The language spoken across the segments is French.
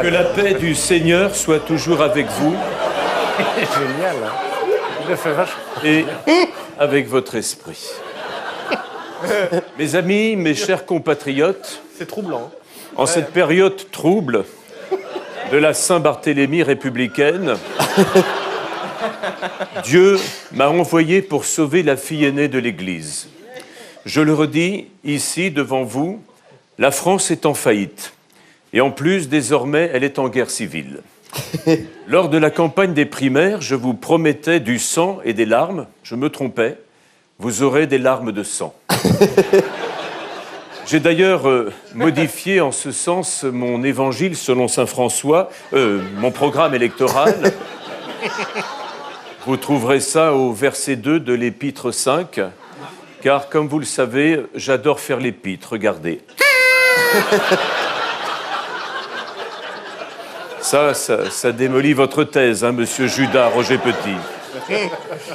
Que la paix du Seigneur soit toujours avec vous. Génial, hein. Il le fait vachement. Et avec votre esprit. Mes amis, mes chers compatriotes, C'est troublant. en cette période trouble de la Saint-Barthélemy républicaine, Dieu m'a envoyé pour sauver la fille aînée de l'Église. Je le redis ici devant vous, la France est en faillite. Et en plus, désormais, elle est en guerre civile. Lors de la campagne des primaires, je vous promettais du sang et des larmes. Je me trompais. Vous aurez des larmes de sang. J'ai d'ailleurs modifié en ce sens mon évangile selon saint François, mon programme électoral. Vous trouverez ça au verset 2 de l'épître 5, car comme vous le savez, j'adore faire l'épître, regardez. Ça démolit votre thèse, hein, monsieur Judas Roger Petit.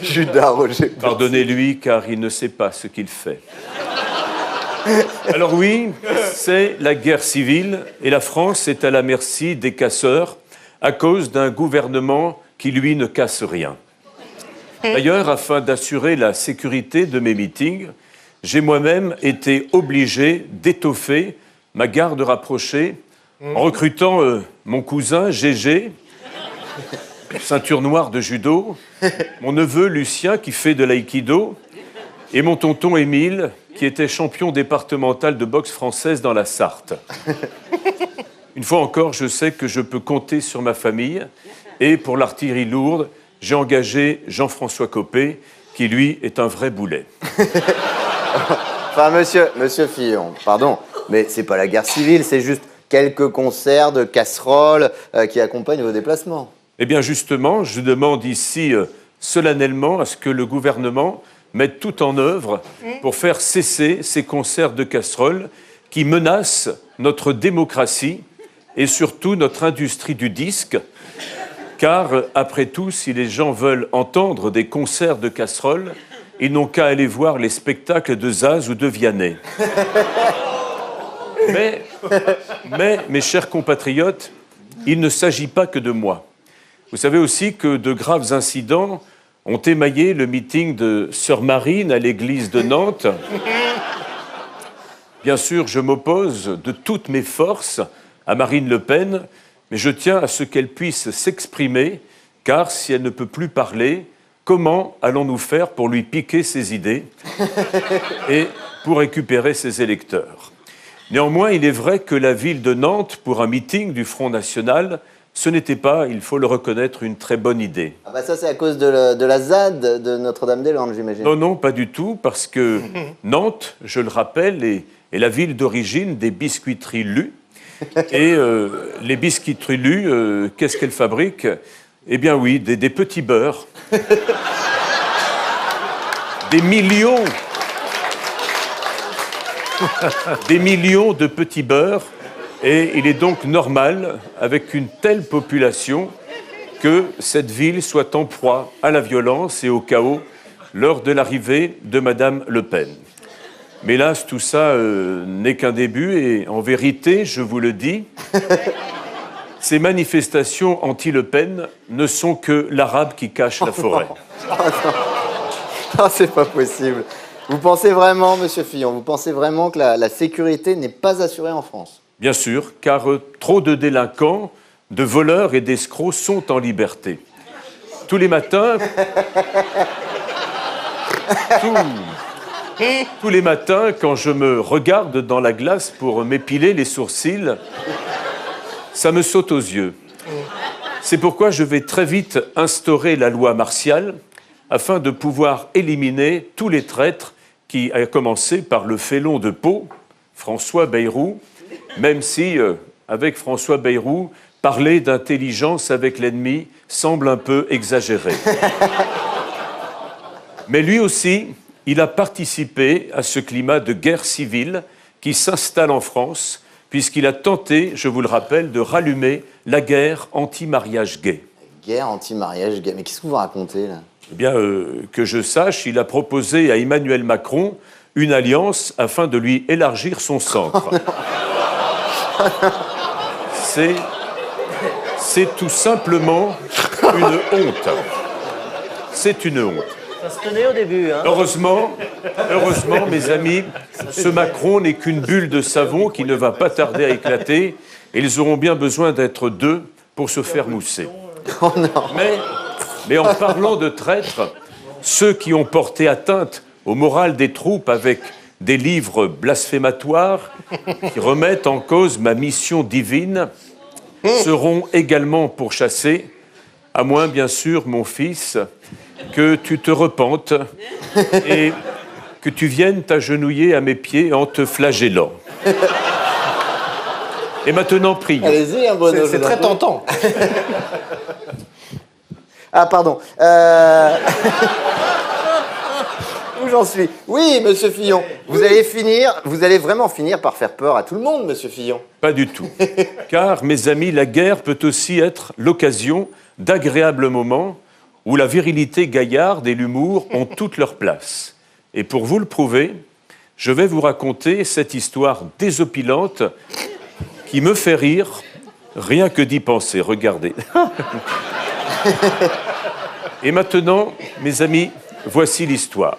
Judas Roger Petit. Pardonnez-lui, car il ne sait pas ce qu'il fait. Alors oui, c'est la guerre civile, et la France est à la merci des casseurs à cause d'un gouvernement qui, lui, ne casse rien. D'ailleurs, afin d'assurer la sécurité de mes meetings, j'ai moi-même été obligé d'étoffer ma garde rapprochée en recrutant mon cousin Gégé, ceinture noire de judo, mon neveu Lucien qui fait de l'aïkido et mon tonton Émile qui était champion départemental de boxe française dans la Sarthe. Une fois encore, je sais que je peux compter sur ma famille et pour l'artillerie lourde, j'ai engagé Jean-François Copé qui lui est un vrai boulet. Enfin, monsieur Fillon, pardon, mais c'est pas la guerre civile, c'est juste quelques concerts de casseroles qui accompagnent vos déplacements. Eh bien, justement, je demande ici solennellement à ce que le gouvernement mette tout en œuvre pour faire cesser ces concerts de casseroles qui menacent notre démocratie et surtout notre industrie du disque. Car, après tout, si les gens veulent entendre des concerts de casseroles, ils n'ont qu'à aller voir les spectacles de Zaz ou de Vianney. Mais, mes chers compatriotes, il ne s'agit pas que de moi. Vous savez aussi que de graves incidents ont émaillé le meeting de Sœur Marine à l'église de Nantes. Bien sûr, je m'oppose de toutes mes forces à Marine Le Pen, mais je tiens à ce qu'elle puisse s'exprimer, car si elle ne peut plus parler, comment allons-nous faire pour lui piquer ses idées et pour récupérer ses électeurs ? Néanmoins, il est vrai que la ville de Nantes, pour un meeting du Front National, ce n'était pas, il faut le reconnaître, une très bonne idée. Ah bah ça, c'est à cause de la ZAD de Notre-Dame-des-Landes, j'imagine. Non, pas du tout, parce que Nantes, je le rappelle, est la ville d'origine des biscuiteries Lu. Et les biscuiteries Lu, qu'est-ce qu'elles fabriquent ? Eh bien oui, des petits beurres. Des millions de petits beurres. Et il est donc normal, avec une telle population, que cette ville soit en proie à la violence et au chaos lors de l'arrivée de Madame Le Pen. Mais hélas, tout ça n'est qu'un début et en vérité, je vous le dis, ces manifestations anti-Le Pen ne sont que l'arabe qui cache la forêt. Non, c'est pas possible. Vous pensez vraiment, monsieur Fillon, vous pensez vraiment que la sécurité n'est pas assurée en France ? Bien sûr, car trop de délinquants, de voleurs et d'escrocs sont en liberté. Tous les matins... Tous les matins, quand je me regarde dans la glace pour m'épiler les sourcils, ça me saute aux yeux. C'est pourquoi je vais très vite instaurer la loi martiale afin de pouvoir éliminer tous les traîtres qui a commencé par le félon de Pau, François Bayrou, même si, avec François Bayrou, parler d'intelligence avec l'ennemi semble un peu exagéré. Mais lui aussi, il a participé à ce climat de guerre civile qui s'installe en France, puisqu'il a tenté, je vous le rappelle, de rallumer la guerre anti-mariage gay. Guerre anti-mariage gay. Mais qu'est-ce que vous racontez, là? Eh bien, que je sache, il a proposé à Emmanuel Macron une alliance afin de lui élargir son centre. C'est tout simplement une honte. C'est une honte. Ça se tenait au début, hein. Heureusement, mes amis, ce Macron n'est qu'une bulle de savon qui ne va pas tarder à éclater et ils auront bien besoin d'être deux pour se faire mousser. Oh non. Mais en parlant de traîtres, ceux qui ont porté atteinte au moral des troupes avec des livres blasphématoires qui remettent en cause ma mission divine seront également pourchassés, à moins, bien sûr, mon fils, que tu te repentes et que tu viennes t'agenouiller à mes pieds en te flagellant. Et maintenant, prie. Allez-y, hein, Bruno. C'est très tentant. Ah, pardon. Où j'en suis? Oui, monsieur Fillon. Vous allez vraiment finir par faire peur à tout le monde, monsieur Fillon. Pas du tout. Car, mes amis, la guerre peut aussi être l'occasion d'agréables moments où la virilité gaillarde et l'humour ont toute leur place. Et pour vous le prouver, je vais vous raconter cette histoire désopilante qui me fait rire, rien que d'y penser. Regardez. Et maintenant, mes amis, voici l'histoire.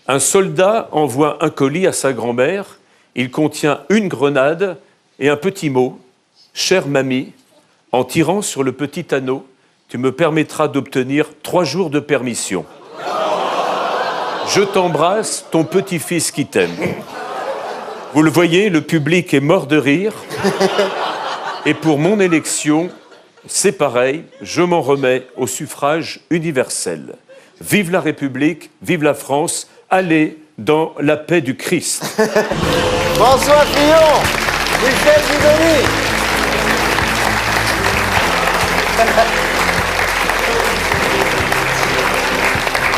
Un soldat envoie un colis à sa grand-mère. Il contient une grenade et un petit mot. « Chère mamie, en tirant sur le petit anneau, tu me permettras d'obtenir 3 jours de permission. Je t'embrasse, ton petit-fils qui t'aime. » Vous le voyez, le public est mort de rire. Et pour mon élection, c'est pareil, je m'en remets au suffrage universel. Vive la République, vive la France, allez dans la paix du Christ. François Fillon, Michel Dudoni.